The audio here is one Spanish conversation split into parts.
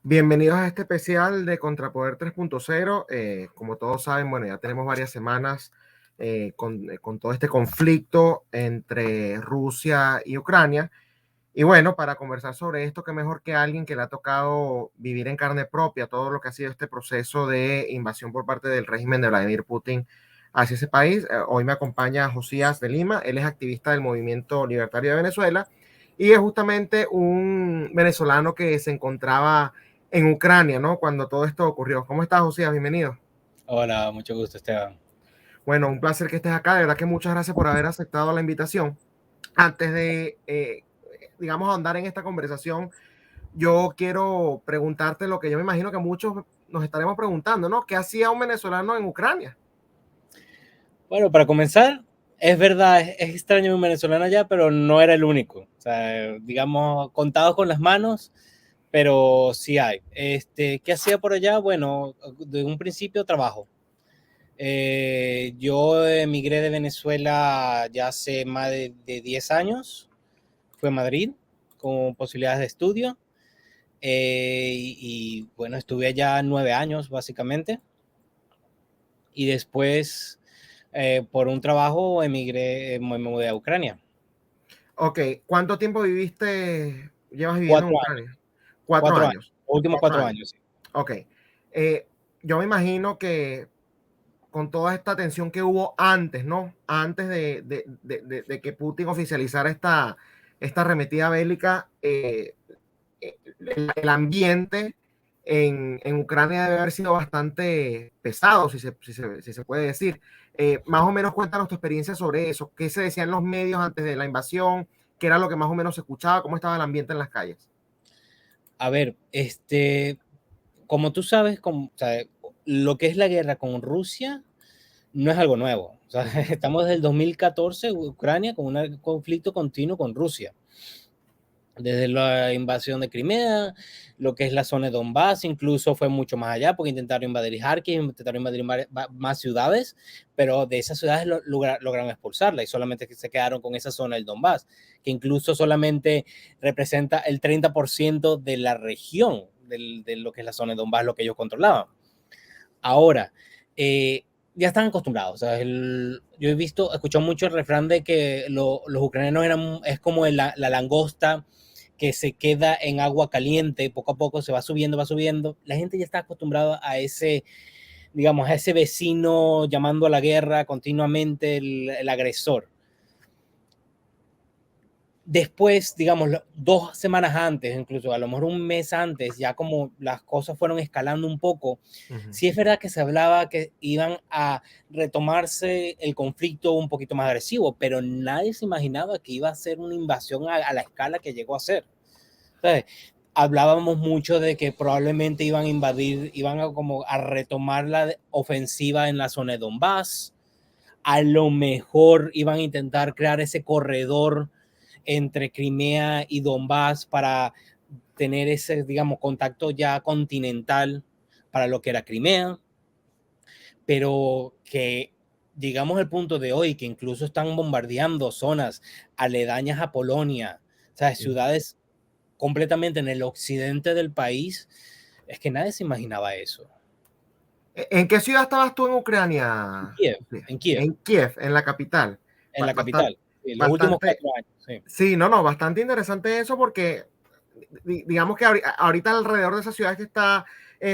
Bienvenidos a este especial de Contrapoder 3.0. Como todos saben, bueno, ya tenemos varias semanas con todo este conflicto entre Rusia y Ucrania. Y bueno, para conversar sobre esto, qué mejor que alguien que le ha tocado vivir en carne propia todo lo que ha sido este proceso de invasión por parte del régimen de Vladimir Putin hacia ese país. Hoy me acompaña Josías de Lima. Él es activista del Movimiento Libertario de Venezuela y es justamente un venezolano que se encontraba en Ucrania, ¿no? Cuando todo esto ocurrió. ¿Cómo estás, Josías? Bienvenido. Hola, mucho gusto, Esteban. Bueno, un placer que estés acá. De verdad que muchas gracias por haber aceptado la invitación. Antes de, digamos, ahondar en esta conversación, yo quiero preguntarte lo que yo me imagino que muchos nos estaremos preguntando, ¿no? ¿Qué hacía un venezolano en Ucrania? Bueno, para comenzar, es verdad, es extraño un venezolano allá, pero no era el único. O sea, digamos, contados con las manos, pero sí hay. ¿Qué hacía por allá? Bueno, de un principio trabajo. Yo emigré de Venezuela ya hace más de 10 años. Fui a Madrid con posibilidades de estudio. Bueno, estuve allá 9 años, básicamente. Y después por un trabajo emigré, me mudé a Ucrania. Ok, ¿cuánto tiempo llevas viviendo en 4 años, Ucrania? Cuatro 4 años, años. los últimos Cuatro 4 años. años, sí. Ok. Yo me imagino que con toda esta tensión que hubo antes, ¿no? Antes de que Putin oficializara esta arremetida bélica, el ambiente en Ucrania debe haber sido bastante pesado, si se puede decir. Más o menos cuéntanos tu experiencia sobre eso. ¿Qué se decía en los medios antes de la invasión? ¿Qué era lo que más o menos se escuchaba? ¿Cómo estaba el ambiente en las calles? A ver, como tú sabes, o sea, lo que es la guerra con Rusia no es algo nuevo. O sea, Uh -huh. estamos desde el 2014, Ucrania, con un conflicto continuo con Rusia. Desde la invasión de Crimea, lo que es la zona de Donbass, incluso fue mucho más allá, porque intentaron invadir Kharkiv, intentaron invadir más ciudades, pero de esas ciudades lograron expulsarla y solamente se quedaron con esa zona del Donbass, que incluso solamente representa el 30% de la región de lo que es la zona de Donbass, lo que ellos controlaban. Ahora, ya están acostumbrados. O sea, yo escuchado mucho el refrán de que los ucranianos es como la langosta que se queda en agua caliente, poco a poco se va subiendo, va subiendo. La gente ya está acostumbrada a ese, digamos, a ese vecino llamando a la guerra continuamente, el agresor. Después, digamos, 2 semanas antes, incluso a lo mejor un mes antes, ya como las cosas fueron escalando un poco, Uh -huh. sí es verdad que se hablaba que iban a retomarse el conflicto un poquito más agresivo, pero nadie se imaginaba que iba a ser una invasión a la escala que llegó a ser. ¿Sabes? Hablábamos mucho de que probablemente iban a invadir, iban a retomar la ofensiva en la zona de Donbass, a lo mejor iban a intentar crear ese corredor entre Crimea y Donbass para tener ese, digamos, contacto ya continental para lo que era Crimea, pero que digamos el punto de hoy, que incluso están bombardeando zonas aledañas a Polonia, o sea, Uh -huh. ciudades completamente en el occidente del país, es que nadie se imaginaba eso. ¿En qué ciudad estabas tú en En Ucrania? Kiev, en Kiev, En Kiev, en la capital. en la Bastante, capital, en los últimos bastante, 4 años, sí. sí, no, bastante interesante eso porque digamos que ahorita alrededor de esa ciudad es que está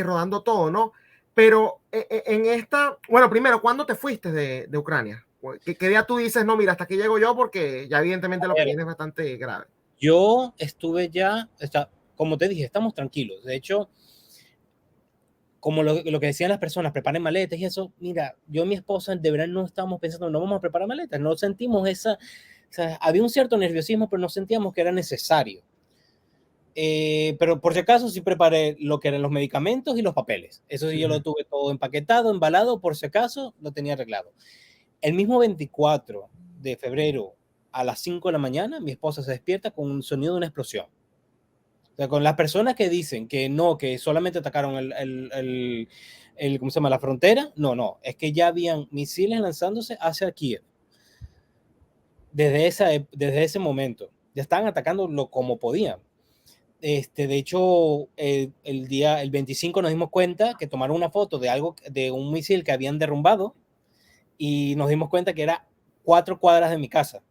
rodando todo, ¿no? Pero en esta, bueno, primero, ¿cuándo te fuiste de Ucrania? ¿Qué día tú dices, no, mira, hasta aquí llego yo porque ya evidentemente lo A que ver, viene es bastante grave? yo estuve ya, como te dije, estamos tranquilos. De hecho, como lo que decían las personas, preparen maletas y eso, mira, yo y mi esposa de verdad no estábamos pensando, no vamos a preparar maletas, no sentimos esa, o sea, había un cierto nerviosismo, pero no sentíamos que era necesario. Pero por si acaso sí preparé lo que eran los medicamentos y los papeles. Eso sí, yo lo tuve todo empaquetado, embalado, por si acaso lo tenía arreglado. El mismo 24 de febrero a las 5 de la mañana, mi esposa se despierta con un sonido de una explosión. O sea, con las personas que dicen que no, que solamente atacaron ¿cómo se llama? La frontera, no, es que ya habían misiles lanzándose hacia Kiev. Desde ese momento, ya estaban atacando lo como podían. De hecho, el 25 nos dimos cuenta que tomaron una foto de un misil que habían derrumbado y nos dimos cuenta que era 4 cuadras de mi casa.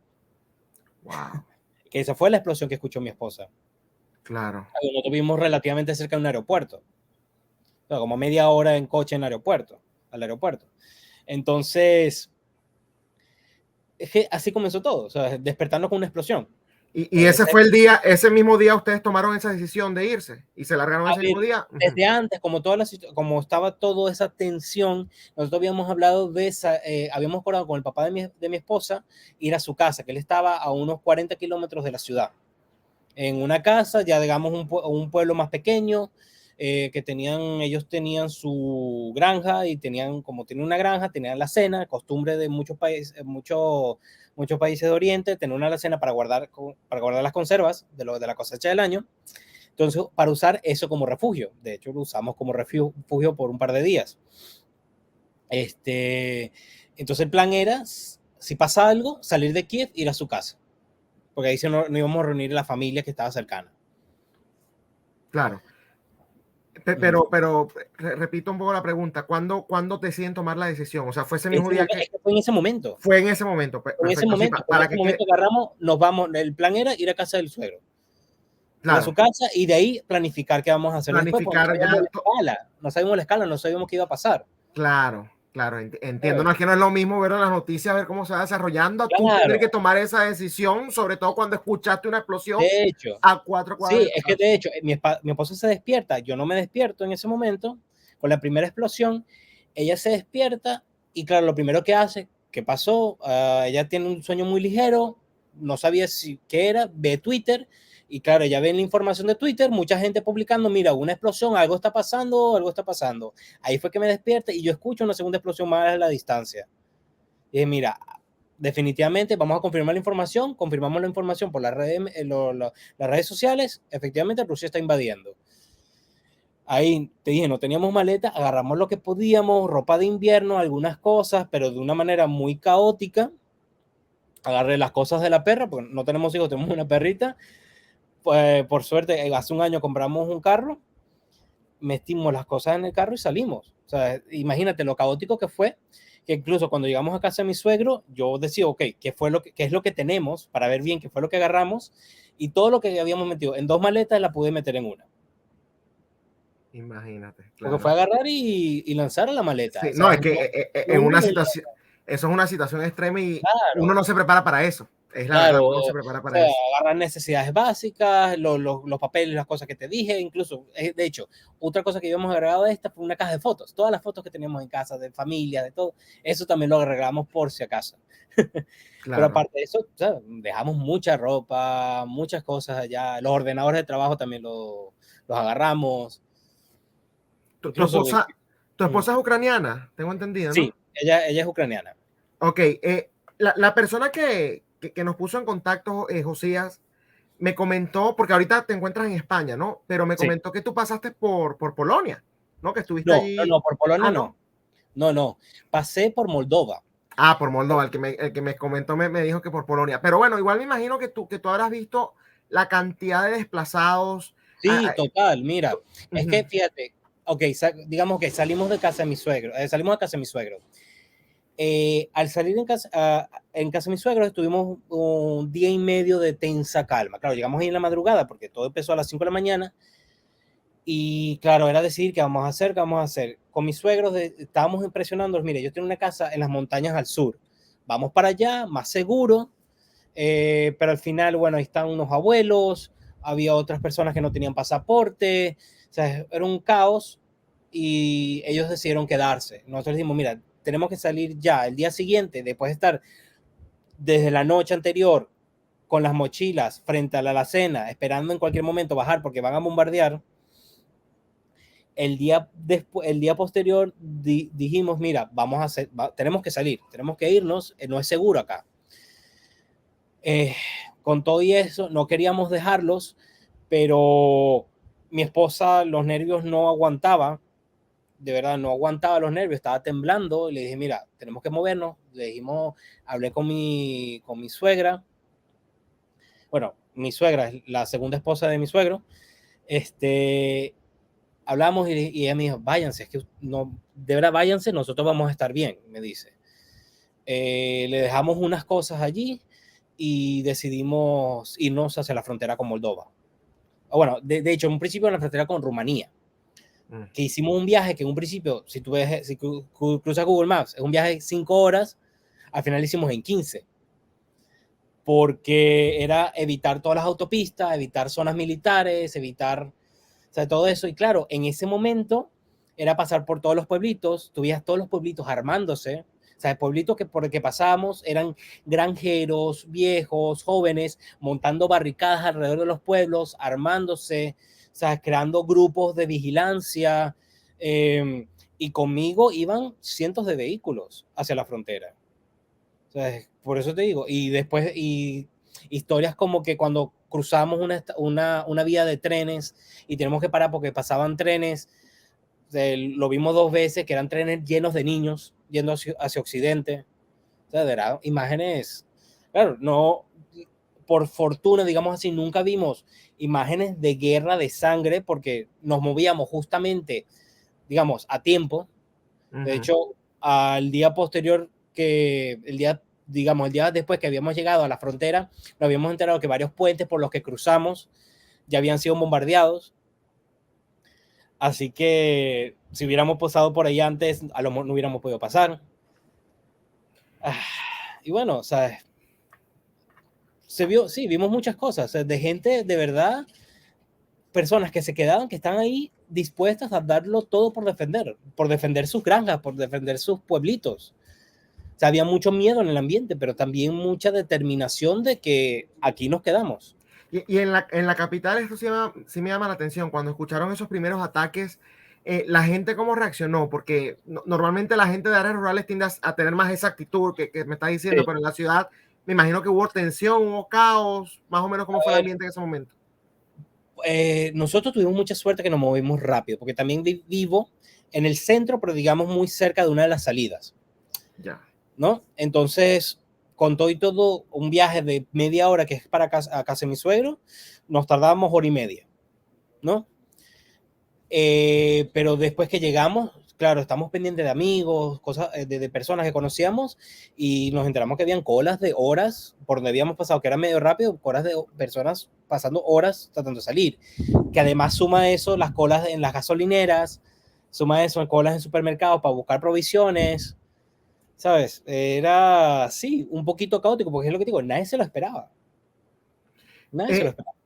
Wow. Que esa fue la explosión que escuchó mi esposa. Claro. Nosotros vivimos relativamente cerca de un aeropuerto. O sea, como media hora en coche al aeropuerto. Entonces, es que así comenzó todo, o sea, despertando con una explosión. Y ese fue el día, ese mismo día ustedes tomaron esa decisión de irse y se largaron ese mismo día. Desde antes, como estaba toda esa tensión, nosotros habíamos hablado habíamos acordado con el papá de mi esposa ir a su casa, que él estaba a unos 40 kilómetros de la ciudad, en una casa, ya digamos un pueblo más pequeño, que ellos tenían su granja y como tenían una granja, tenían la cena, costumbre de muchos países de Oriente, tener una alacena para guardar las conservas de la cosecha del año. Entonces, para usar eso como refugio. De hecho, lo usamos como refugio por un par de días. Entonces, el plan era, si pasa algo, salir de Kiev, ir a su casa. Porque ahí no íbamos a reunir a la familia que estaba cercana. Claro. Pero repito un poco la pregunta, ¿cuándo deciden tomar la decisión? O sea, fue ese mismo día que... Fue en ese momento. Fue en ese momento. En ese momento, agarramos, nos vamos, el plan era ir a casa del suegro. Claro. Ir a su casa y de ahí planificar qué vamos a hacer después. No sabíamos la escala, no sabíamos qué iba a pasar. Claro. Claro, entiendo. No, es que no es lo mismo ver en las noticias, ver cómo se va desarrollando. Tú tienes que tomar esa decisión, sobre todo cuando escuchaste una explosión de hecho, a 4 cuadras. Sí, es que de hecho, mi esposa se despierta, yo no me despierto en ese momento, con la primera explosión, ella se despierta y claro, lo primero que hace, ¿qué pasó? Ella tiene un sueño muy ligero, no sabía qué era, ve Twitter y claro, ella ve la información de Twitter, mucha gente publicando, mira, una explosión, algo está pasando. Ahí fue que me despierta y yo escucho una segunda explosión más a la distancia. Y dije, mira, definitivamente vamos a confirmar la información, confirmamos la información por las redes sociales, efectivamente Rusia está invadiendo. Ahí te dije, no teníamos maleta, agarramos lo que podíamos, ropa de invierno, algunas cosas, pero de una manera muy caótica. Agarré las cosas de la perra, porque no tenemos hijos, tenemos una perrita. Pues, por suerte, hace un año compramos un carro, metimos las cosas en el carro y salimos. O sea, imagínate lo caótico que fue, que incluso cuando llegamos a casa de mi suegro, yo decía, ok, ¿qué es lo que tenemos? Para ver bien qué fue lo que agarramos. Y todo lo que habíamos metido en 2 maletas la pude meter en una. Imagínate. Claro. Porque fue agarrar y lanzar a la maleta. Sí, o sea, no, es que en una situación, eso es una situación extrema y uno no se prepara para eso. Es la verdad, uno no se prepara para eso. Agarrar necesidades básicas, los papeles, las cosas que te dije, incluso, de hecho, otra cosa que habíamos agregado a esta fue una caja de fotos. Todas las fotos que teníamos en casa, de familia, de todo, eso también lo agregamos por si acaso. Claro. Pero aparte de eso, o sea, dejamos mucha ropa, muchas cosas allá. Los ordenadores de trabajo también los agarramos. ¿Tu esposa es ucraniana? Tengo entendido, ¿no? Sí, ella es ucraniana. Ok, la persona que nos puso en contacto, Josías, me comentó, porque ahorita te encuentras en España, ¿no? Pero me comentó que tú pasaste por Polonia, ¿no? Que estuviste allí. No, por Polonia no. No, pasé por Moldova. Por Moldova, el que me comentó me dijo que por Polonia. Pero bueno, igual me imagino que tú habrás visto la cantidad de desplazados. Sí, total, mira, es que fíjate, ok, digamos que salimos de casa de mi suegro, al salir en casa de mi suegro estuvimos un día y medio de tensa calma. Claro, llegamos ahí en la madrugada porque todo empezó a las 5 de la mañana y claro, era decir qué vamos a hacer. Con mis suegros estábamos impresionándolos, mire, yo tengo una casa en las montañas al sur, vamos para allá, más seguro, pero al final, bueno, ahí están unos abuelos, había otras personas que no tenían pasaporte, o sea, era un caos y ellos decidieron quedarse. Nosotros dijimos, mira, tenemos que salir ya el día siguiente, después de estar desde la noche anterior con las mochilas frente a la alacena, esperando en cualquier momento bajar porque van a bombardear. El día posterior dijimos, mira, tenemos que salir, tenemos que irnos, no es seguro acá. Con todo y eso, no queríamos dejarlos, pero mi esposa, los nervios no aguantaba, de verdad no aguantaba los nervios, estaba temblando, y le dije, mira, tenemos que movernos. Le dijimos, hablé con mi suegra, bueno, mi suegra es la segunda esposa de mi suegro, Hablamos y ella me dijo, váyanse, es que no, de verdad váyanse, nosotros vamos a estar bien, me dice. Le dejamos unas cosas allí y decidimos irnos hacia la frontera con Moldova. Bueno, de hecho, en un principio en la frontera con Rumanía, que hicimos un viaje que en un principio, si tú ves, si cruzas Google Maps, es un viaje de 5 horas, al final lo hicimos en 15, porque era evitar todas las autopistas, evitar zonas militares, evitar, o sea, todo eso. Y claro, en ese momento era pasar por todos los pueblitos, tuvías todos los pueblitos armándose, o sea, pueblitos que por el que pasábamos eran granjeros, viejos, jóvenes, montando barricadas alrededor de los pueblos, armándose, o sea, creando grupos de vigilancia. Y conmigo iban cientos de vehículos hacia la frontera. O sea, por eso te digo. Y después, y historias como que cuando cruzamos una vía de trenes y tenemos que parar porque pasaban trenes, lo vimos 2 veces, que eran trenes llenos de niños yendo hacia Occidente. O sea, eran imágenes, claro, no, por fortuna, digamos así, nunca vimos imágenes de guerra, de sangre, porque nos movíamos justamente, digamos, a tiempo. De hecho, al día posterior, digamos, el día después que habíamos llegado a la frontera, nos habíamos enterado que varios puentes por los que cruzamos ya habían sido bombardeados. Así que si hubiéramos pasado por ahí antes, a lo mejor no hubiéramos podido pasar. Y bueno, o sea, sí, vimos muchas cosas, o sea, de gente de verdad, personas que se quedaban, que están ahí dispuestas a darlo todo por defender sus granjas, por defender sus pueblitos. O sea, había mucho miedo en el ambiente, pero también mucha determinación de que aquí nos quedamos. Y en la capital esto sí me llama la atención. Cuando escucharon esos primeros ataques, la gente cómo reaccionó, porque normalmente la gente de áreas rurales tiende a tener más esa actitud que me está diciendo, Sí. pero en la ciudad me imagino que hubo tensión, hubo caos, más o menos cómo fue el ambiente en ese momento. Nosotros tuvimos mucha suerte que nos movimos rápido, porque también vivo en el centro, pero digamos muy cerca de una de las salidas. Ya. ¿No? Entonces, con todo y todo, un viaje de media hora que es para a casa de mi suegro, nos tardábamos hora y media, ¿no? Pero después que llegamos, claro, estamos pendientes de amigos, cosas, de personas que conocíamos y nos enteramos que habían colas de horas por donde habíamos pasado, que era medio rápido, colas de personas pasando horas tratando de salir. Que además suma eso las colas en las gasolineras, suma eso en colas en supermercados para buscar provisiones. ¿Sabes? Era, sí, un poquito caótico, porque es lo que digo, nadie se lo esperaba. Nadie se lo esperaba.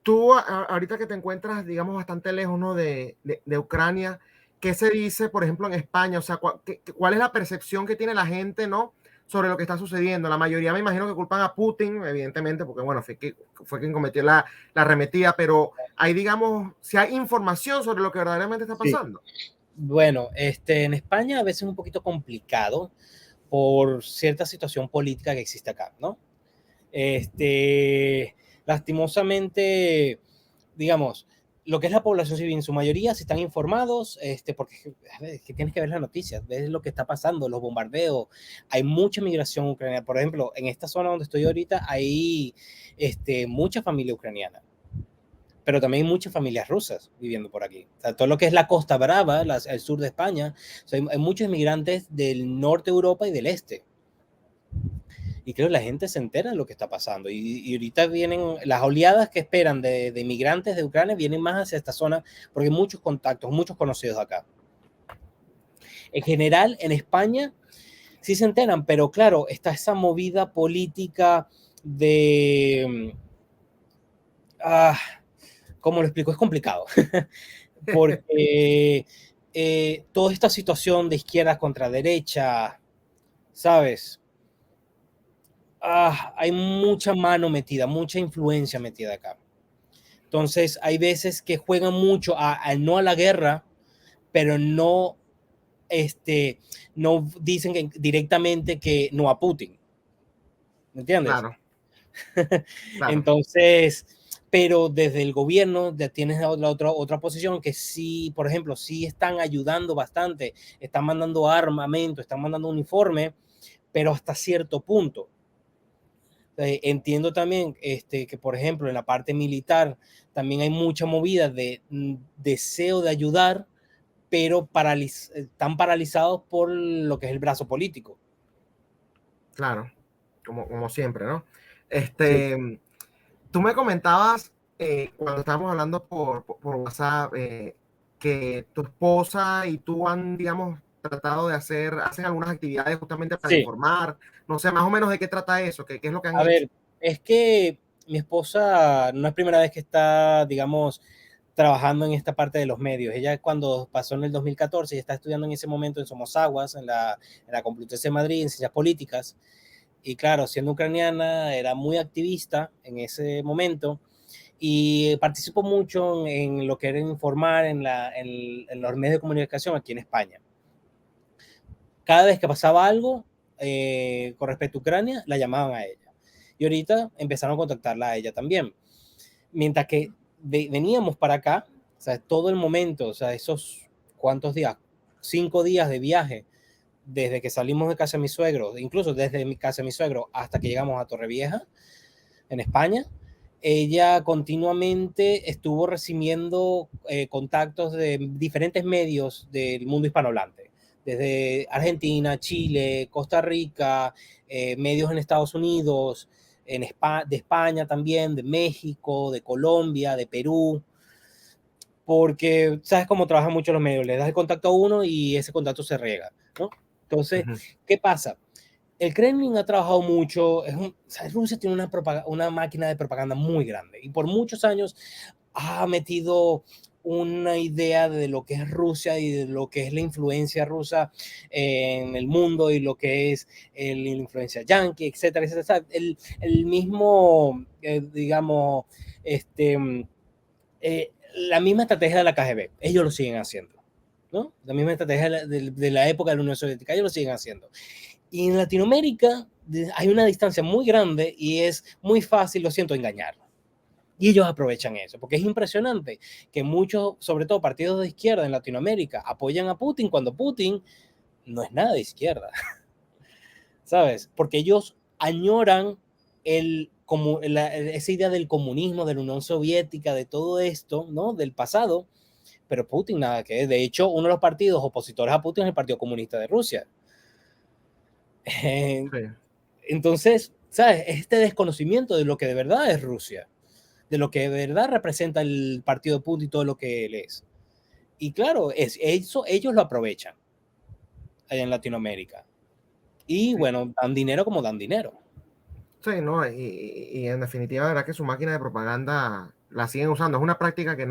Tú ahorita que te encuentras, digamos, bastante lejos, ¿no? de Ucrania, ¿qué se dice, por ejemplo, en España? O sea, ¿cuál es la percepción que tiene la gente, ¿no? Sobre lo que está sucediendo? La mayoría me imagino que culpan a Putin, evidentemente, porque, bueno, fue quien cometió la arremetida, pero hay, digamos, si hay información sobre lo que verdaderamente está pasando. Sí. Bueno, en España a veces es un poquito complicado por cierta situación política que existe acá, ¿no? Lastimosamente, digamos, lo que es la población civil en su mayoría, si están informados, porque es que tienes que ver las noticias, ves lo que está pasando, los bombardeos, hay mucha migración ucraniana. Por ejemplo, en esta zona donde estoy ahorita hay mucha familia ucraniana, pero también hay muchas familias rusas viviendo por aquí. O sea, todo lo que es la Costa Brava, el sur de España, o sea, hay muchos inmigrantes del norte de Europa y del este. Y creo que la gente se entera de lo que está pasando. Y ahorita vienen las oleadas que esperan de inmigrantes de Ucrania, vienen más hacia esta zona porque hay muchos contactos, muchos conocidos acá. En general, en España sí se enteran, pero claro, está esa movida política de... ¿cómo lo explico? Es complicado. Porque toda esta situación de izquierda contra derecha, ¿sabes? Hay mucha mano metida, mucha influencia metida acá. Entonces, hay veces que juegan mucho no a la guerra, pero no, no dicen directamente que no a Putin. ¿Me entiendes? Claro. Claro. Entonces, pero desde el gobierno ya tienes otra posición que sí, por ejemplo, sí están ayudando bastante, están mandando armamento, están mandando uniforme, pero hasta cierto punto. Entiendo también que, por ejemplo, en la parte militar también hay mucha movida de deseo de ayudar, pero están paralizados por lo que es el brazo político. Claro, como siempre, ¿no? Sí, Tú me comentabas cuando estábamos hablando por WhatsApp que tu esposa y tú han, digamos, tratado de hacen algunas actividades justamente para sí. informar. No sé, más o menos de qué trata eso, qué es lo que han A hecho. ver, es que mi esposa no es primera vez que está, digamos, trabajando en esta parte de los medios. Ella cuando pasó en el 2014 y está estudiando en ese momento en Somosaguas, en la Complutense de Madrid, en ciencias políticas. Y claro, siendo ucraniana, era muy activista en ese momento y participó mucho en lo que era informar en los medios de comunicación aquí en España. Cada vez que pasaba algo con respecto a Ucrania, la llamaban a ella. Y ahorita empezaron a contactarla a ella también. Mientras que veníamos para acá, o sea, todo el momento, o sea, esos cuántos días, 5 días de viaje, desde que salimos de casa de mi suegro, incluso desde mi casa de mi suegro hasta que llegamos a Torrevieja, en España, ella continuamente estuvo recibiendo contactos de diferentes medios del mundo hispanohablante, desde Argentina, Chile, Costa Rica, medios en Estados Unidos, de España también, de México, de Colombia, de Perú, porque sabes cómo trabajan mucho los medios, le das el contacto a uno y ese contacto se riega, ¿no? Entonces, Ujú. ¿qué pasa? El Kremlin ha trabajado mucho, Rusia tiene una máquina de propaganda muy grande y por muchos años ha metido una idea de lo que es Rusia y de lo que es la influencia rusa en el mundo y lo que es la influencia yankee, etcétera, etcétera. El mismo, digamos, la misma estrategia de la KGB, ellos lo siguen haciendo, ¿no? La misma estrategia de la época de la Unión Soviética, ellos lo siguen haciendo. Y en Latinoamérica hay una distancia muy grande y es muy fácil, lo siento, engañar. Y ellos aprovechan eso, porque es impresionante que muchos, sobre todo partidos de izquierda en Latinoamérica, apoyan a Putin cuando Putin no es nada de izquierda, ¿sabes? Porque ellos añoran esa idea del comunismo, de la Unión Soviética, de todo esto, ¿no? Del pasado, pero Putin nada que ver. De hecho, uno de los partidos opositores a Putin es el Partido Comunista de Rusia. Sí. Entonces, ¿sabes? Este desconocimiento de lo que de verdad es Rusia, de lo que de verdad representa el partido de Putin y todo lo que él es. Y claro, eso ellos lo aprovechan allá en Latinoamérica. Y Sí, bueno, dan dinero como dan dinero. sí, ¿no? Y en definitiva, la verdad que su máquina de propaganda la siguen usando. Es una práctica que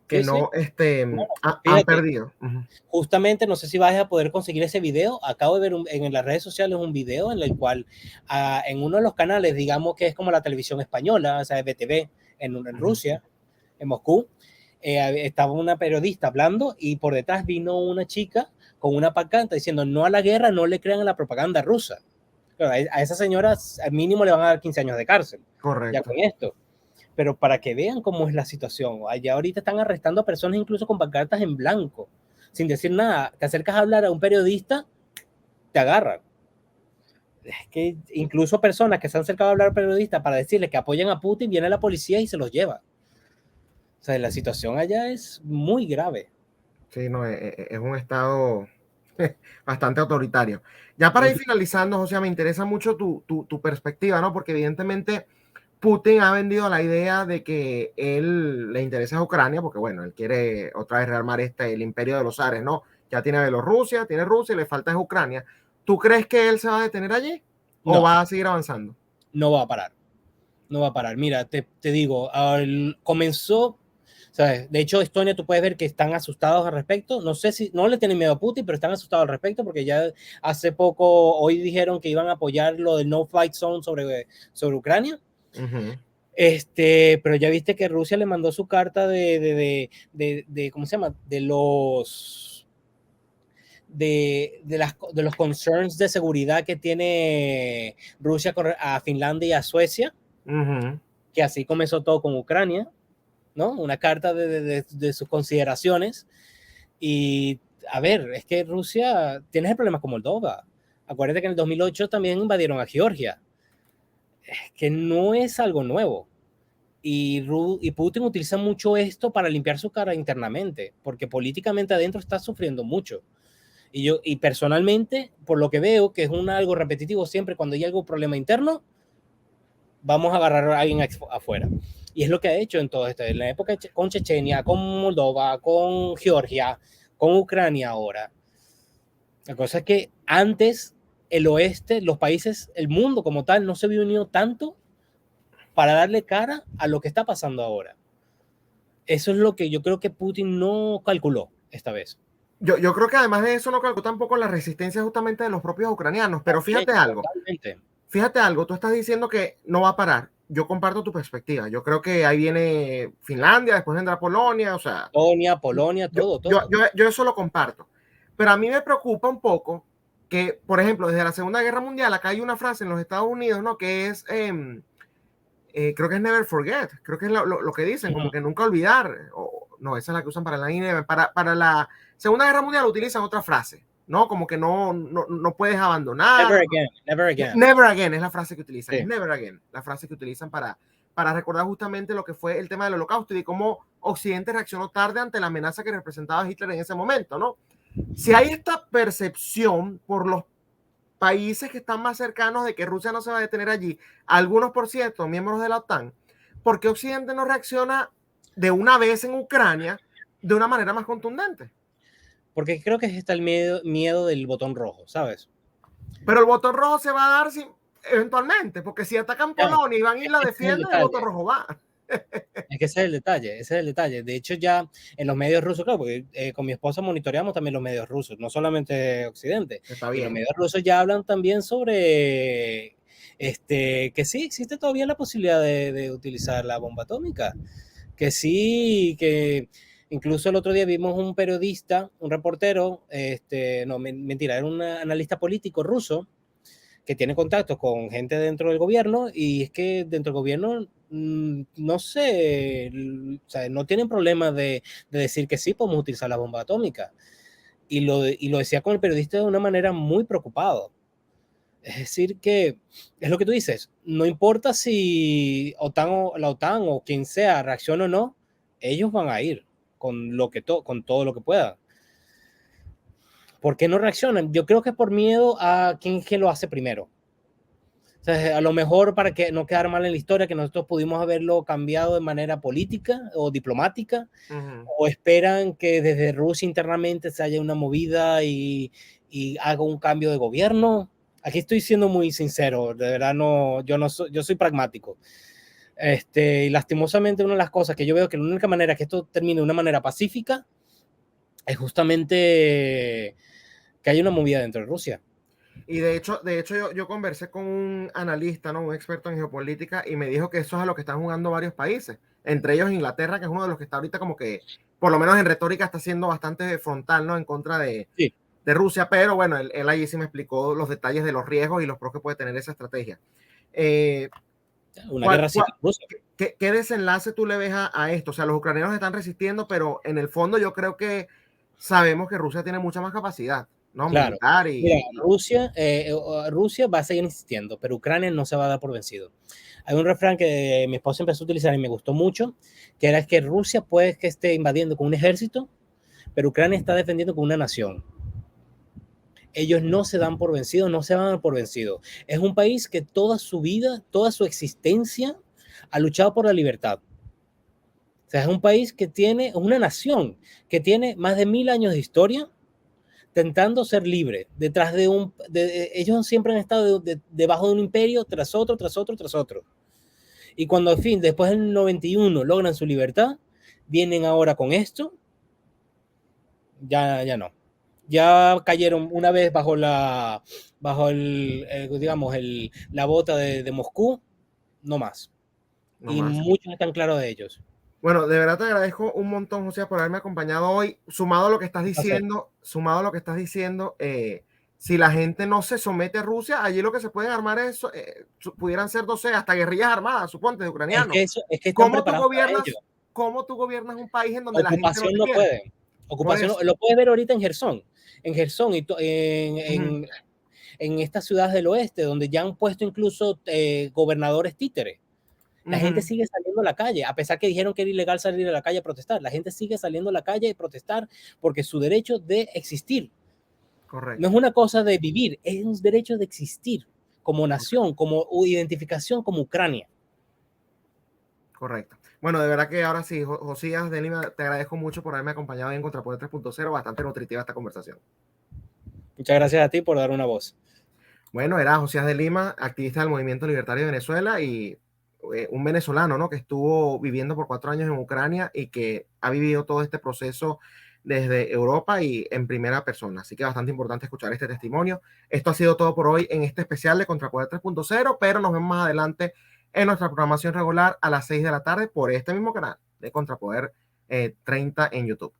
Sí, sí. no Bueno, han fíjate, perdido. Ujú. justamente no sé si vas a poder conseguir ese video. Acabo de ver en las redes sociales un video en el cual en uno de los canales, digamos que es como la televisión española, o sea, BTV en Ujú. Rusia, en Moscú, estaba una periodista hablando y por detrás vino una chica con una pancarta diciendo no a la guerra, no le crean a la propaganda rusa. Claro, a esa señora al mínimo le van a dar 15 años de cárcel, ya Correcto. con esto. Pero para que vean cómo es la situación, allá ahorita están arrestando a personas incluso con pancartas en blanco, sin decir nada. Te acercas a hablar a un periodista, te agarran. Es que incluso personas que se han acercado a hablar a periodistas para decirles que apoyan a Putin, viene la policía y se los lleva. O sea, la situación allá es muy grave. Sí, no, es un estado bastante autoritario. Ya para ir Uh-huh. finalizando, José, me interesa mucho tu perspectiva, ¿no? Porque evidentemente Putin ha vendido la idea de que él le interesa a Ucrania, porque bueno, él quiere otra vez rearmar el imperio de los zares, ¿no? Ya tiene Bielorrusia, tiene Rusia y le falta es Ucrania. ¿Tú crees que él se va a detener allí o No, va a seguir avanzando? no va a parar. No va a parar. Mira, te digo, comenzó, ¿sabes? De hecho, Estonia, tú puedes ver que están asustados al respecto. No sé si, no le tienen miedo a Putin, pero están asustados al respecto porque ya hace poco, hoy dijeron que iban a apoyar lo del no flight zone sobre Ucrania. Ujú. Pero ya viste que Rusia le mandó su carta de ¿cómo se llama? De los concerns de seguridad que tiene Rusia a Finlandia y a Suecia, Ujú. que así comenzó todo con Ucrania, ¿no? Una carta de sus consideraciones. Y a ver, es que Rusia tiene problemas con Moldova. Acuérdate que en el 2008 también invadieron a Georgia. que no es algo nuevo. Y Putin utiliza mucho esto para limpiar su cara internamente, porque políticamente adentro está sufriendo mucho. Y personalmente, por lo que veo, que es algo repetitivo siempre cuando hay algún problema interno, vamos a agarrar a alguien afuera. Y es lo que ha hecho en todo esto, en la época con Chechenia, con Moldova, con Georgia, con Ucrania ahora. La cosa es que antes el oeste, los países, el mundo como tal, no se había unido tanto para darle cara a lo que está pasando ahora. Eso es lo que yo creo que Putin no calculó esta vez. Yo creo que además de eso no calculó tampoco la resistencia justamente de los propios ucranianos, pero fíjate algo, tú estás diciendo que no va a parar. Yo comparto tu perspectiva. Yo creo que ahí viene Finlandia, después vendrá Polonia, o sea. Polonia, todo. Yo eso lo comparto. Pero a mí me preocupa un poco que, por ejemplo, desde la Segunda Guerra Mundial, acá hay una frase en los Estados Unidos, ¿no? Que es, creo que es never forget, creo que es lo que dicen, como que nunca olvidar. No, esa es la que usan para la INEM. Para la Segunda Guerra Mundial utilizan otra frase, ¿no? Como que no puedes abandonar. Never again, never again. Never again es la frase que utilizan. Sí. Es never again, la frase que utilizan para recordar justamente lo que fue el tema del Holocausto y de cómo Occidente reaccionó tarde ante la amenaza que representaba Hitler en ese momento, ¿no? Si hay esta percepción por los países que están más cercanos de que Rusia no se va a detener allí, algunos por cierto, miembros de la OTAN, ¿por qué Occidente no reacciona de una vez en Ucrania de una manera más contundente? Porque creo que está el miedo del botón rojo, ¿sabes? Pero el botón rojo se va a dar eventualmente, porque si atacan Polonia y van y la defienden, el botón rojo va. Es que ese es el detalle. De hecho, ya en los medios rusos, claro, porque con mi esposa monitoreamos también los medios rusos, no solamente Occidente. Está bien. Y los medios rusos ya hablan también sobre que sí existe todavía la posibilidad de utilizar la bomba atómica. Que sí, que incluso el otro día vimos un periodista, un reportero, no, mentira, era un analista político ruso que tiene contactos con gente dentro del gobierno, y es que dentro del gobierno no sé, o sea, no tienen problema de decir que sí podemos utilizar la bomba atómica. Y lo decía con el periodista de una manera muy preocupado. Es decir, que es lo que tú dices, no importa si la OTAN o quien sea reacciona o no, ellos van a ir con todo lo que puedan. ¿Por qué no reaccionan? Yo creo que es por miedo a quien lo hace primero. O sea, a lo mejor para que no quedar mal en la historia, que nosotros pudimos haberlo cambiado de manera política o diplomática, o esperan que desde Rusia internamente se haya una movida y haga un cambio de gobierno. Aquí estoy siendo muy sincero, de verdad yo soy pragmático. Y lastimosamente una de las cosas que yo veo que la única manera que esto termine de una manera pacífica es justamente que haya una movida dentro de Rusia. Y de hecho yo conversé con un analista, ¿no? Un experto en geopolítica, y me dijo que eso es a lo que están jugando varios países, entre ellos Inglaterra, que es uno de los que está ahorita como que, por lo menos en retórica, está siendo bastante frontal, ¿no? En contra de Rusia, pero bueno, él allí sí me explicó los detalles de los riesgos y los pros que puede tener esa estrategia. Una guerra civil rusa. ¿Qué desenlace tú le ves a esto? O sea, los ucranianos están resistiendo, pero en el fondo yo creo que sabemos que Rusia tiene mucha más capacidad, ¿no? Claro. Militar Mira, Rusia va a seguir insistiendo, pero Ucrania no se va a dar por vencido. Hay un refrán que mi esposa empezó a utilizar y me gustó mucho, que era que Rusia puede que esté invadiendo con un ejército, pero Ucrania está defendiendo con una nación. Ellos no se dan por vencidos, no se van a dar por vencidos. Es un país que toda su vida, toda su existencia ha luchado por la libertad. O sea, es un país que tiene, una nación que tiene más de 1000 años de historia intentando ser libre. Detrás de ellos siempre han estado debajo de un imperio tras otro. Y cuando al fin, después del 91, logran su libertad, vienen ahora con esto, ya no. Ya cayeron una vez bajo la bota de Moscú, no más. Muchos están claros de ellos. Bueno, de verdad te agradezco un montón, José, por haberme acompañado hoy. Sumado a lo que estás diciendo, si la gente no se somete a Rusia, allí lo que se pueden armar es, pudieran ser, no sé, hasta guerrillas armadas, suponte, de ucranianos. Es que ¿Cómo tú gobiernas un país en donde la gente no puede? Ocupación lo puedes ver ahorita en Gerson. En Gerson en estas ciudades del oeste, donde ya han puesto incluso gobernadores títeres. La gente sigue saliendo a la calle, a pesar que dijeron que era ilegal salir a la calle a protestar. La gente sigue saliendo a la calle a protestar porque es su derecho de existir. Correcto. No es una cosa de vivir, es un derecho de existir como nación, como identificación como Ucrania. Correcto. Bueno, de verdad que ahora sí, Josías de Lima, te agradezco mucho por haberme acompañado en Contrapoder 3.0. Bastante nutritiva esta conversación. Muchas gracias a ti por dar una voz. Bueno, era Josías de Lima, activista del Movimiento Libertario de Venezuela y un venezolano, ¿no? Que estuvo viviendo por 4 años en Ucrania y que ha vivido todo este proceso desde Europa y en primera persona. Así que bastante importante escuchar este testimonio. Esto ha sido todo por hoy en este especial de Contrapoder 3.0, pero nos vemos más adelante en nuestra programación regular a las 6 de la tarde por este mismo canal de Contrapoder 30 en YouTube.